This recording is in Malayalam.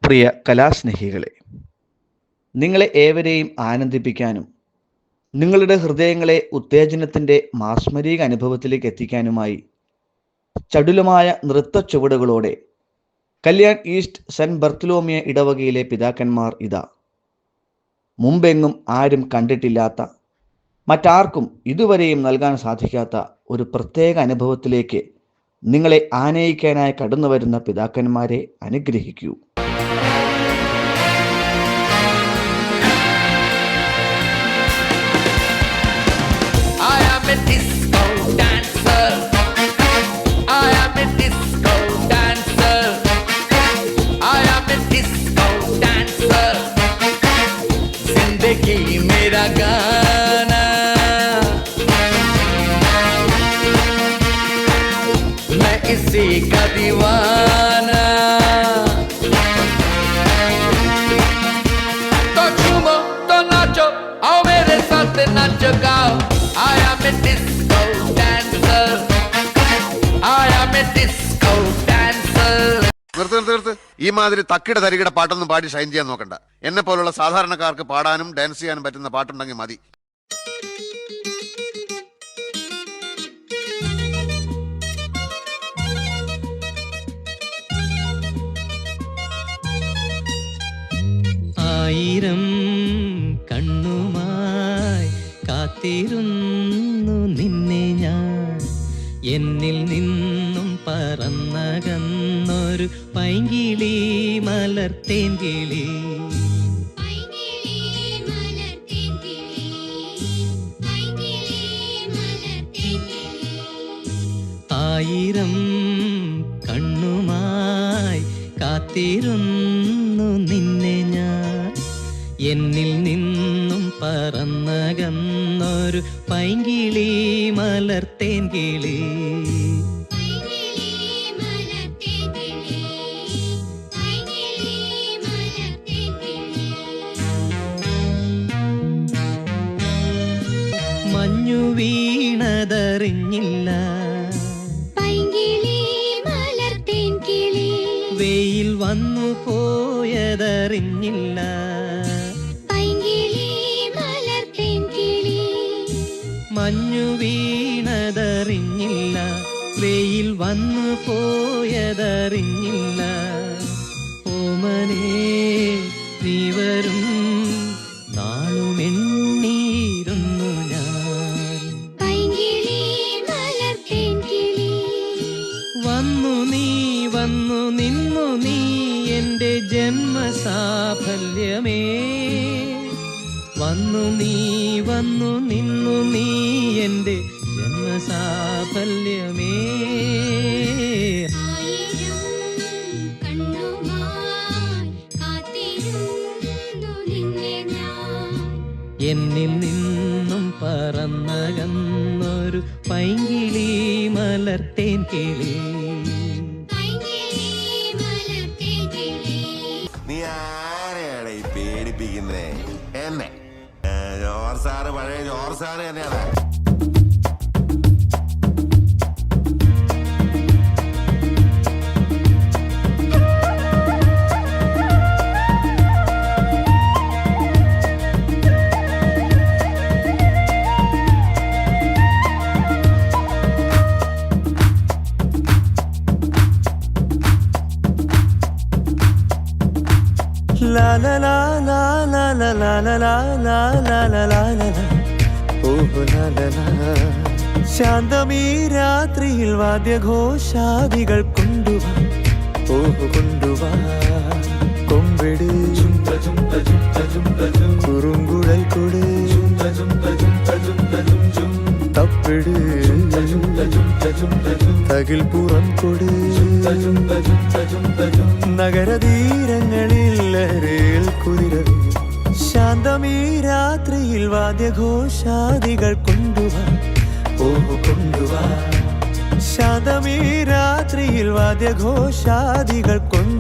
പ്രിയ കലാസ്നേഹികളെ, നിങ്ങളെ ഏവരെയും ആനന്ദിപ്പിക്കാനും നിങ്ങളുടെ ഹൃദയങ്ങളെ ഉത്തേജനത്തിൻ്റെ മാസ്മരിക അനുഭവത്തിലേക്ക് എത്തിക്കാനുമായി ചടുലമായ നൃത്ത ചുവടുകളോടെ കല്യാൺ ഈസ്റ്റ് സെന്റ് ബർത്തലോമിയ ഇടവകയിലെ പിതാക്കന്മാർ ഇതാ മുമ്പെങ്ങും ആരും കണ്ടിട്ടില്ലാത്ത, മറ്റാർക്കും ഇതുവരെയും നൽകാൻ സാധിക്കാത്ത ഒരു പ്രത്യേക അനുഭവത്തിലേക്ക് നിങ്ങളെ ആനയിക്കാനായി കടന്നു വരുന്ന പിതാക്കന്മാരെ അനുഗ്രഹിക്കൂ. मेरा गाना मैं इसी का दीवाना, तो झूमो तो नाचो, आओ मेरे साथ नाचो गाओ. I am a disco dancer, I am a disco dancer. നിർത്ത്. ഈ മാതിരി തക്കിട തരികിട പാട്ടൊന്നും പാടി ഷൈൻ ചെയ്യാൻ നോക്കണ്ട. എന്നെ പോലുള്ള സാധാരണക്കാർക്ക് പാടാനും ഡാൻസ് ചെയ്യാനും പറ്റുന്ന പാട്ടുണ്ടെങ്കിൽ മതി. ആയിരം കണ്ണുമായി കാത്തിരുന്നു നിന്നെ ഞാൻ, എന്നിൽ നിന്നും പറന്നകന്നൊരു പൈങ്കിളി മലർത്തേൻ കിളി. ആയിരം കണ്ണുമായി കാത്തിരുന്നു നിന്നെ ഞാൻ, എന്നിൽ നിന്നും പറന്നകന്നൊരു പൈങ്കിളി മലർത്തേൻ കിളി. മഞ്ഞു വീണതറിഞ്ഞില്ല, വെയിൽ വന്നു പോയതറിഞ്ഞില്ല, മഞ്ഞു വീണതറിഞ്ഞില്ല, വെയിൽ വന്നു പോയതറിഞ്ഞില്ല. ഓമനേ നീ വരും നാളുമെണ്ണീരുന്നു ഞാൻ, വന്നു നിന്നു നീ എൻ്റെ ജന്മസാഫല്യമേ, വന്നു നിന്നു നീ എൻ്റെ ജന്മസാഫല്യമേ. എന്നിൽ നിന്നും പറന്നകന്നൊരു പൈങ്കിളി മലർത്തേൻ കിളി. നീ ആരെയാണ് ഈ പേടിപ്പിക്കുന്നേ? എന്നെ ജോർജ് സാറ്, പഴയ ജോർജ് സാറ് തന്നെയാണ്. La la la la la la la la la la la la la la, oh la la la. ശാന്തമീ രാത്രിയിൽ വാദ്യഘോഷാദികൾ കൊണ്ടുവാ, ഓഹ് കൊണ്ടുവാ. കൊമ്പിട് കുറുങ്കുഴൽ കൊട്, തപ്പിട് തകിൽ പുറം കൊട്. നഗരതീരങ്ങളിൽ ലഹരിയിൽ കുതിരവേ, ശാന്തമീ രാത്രിയിൽ വാദ്യഘോഷാദികൾ കൊണ്ടുവാ, ഓഹ് കൊണ്ടുവാ. ശാന്തമീ രാത്രിയിൽ വാദ്യഘോഷാദികൾ കൊണ്ടുവാ.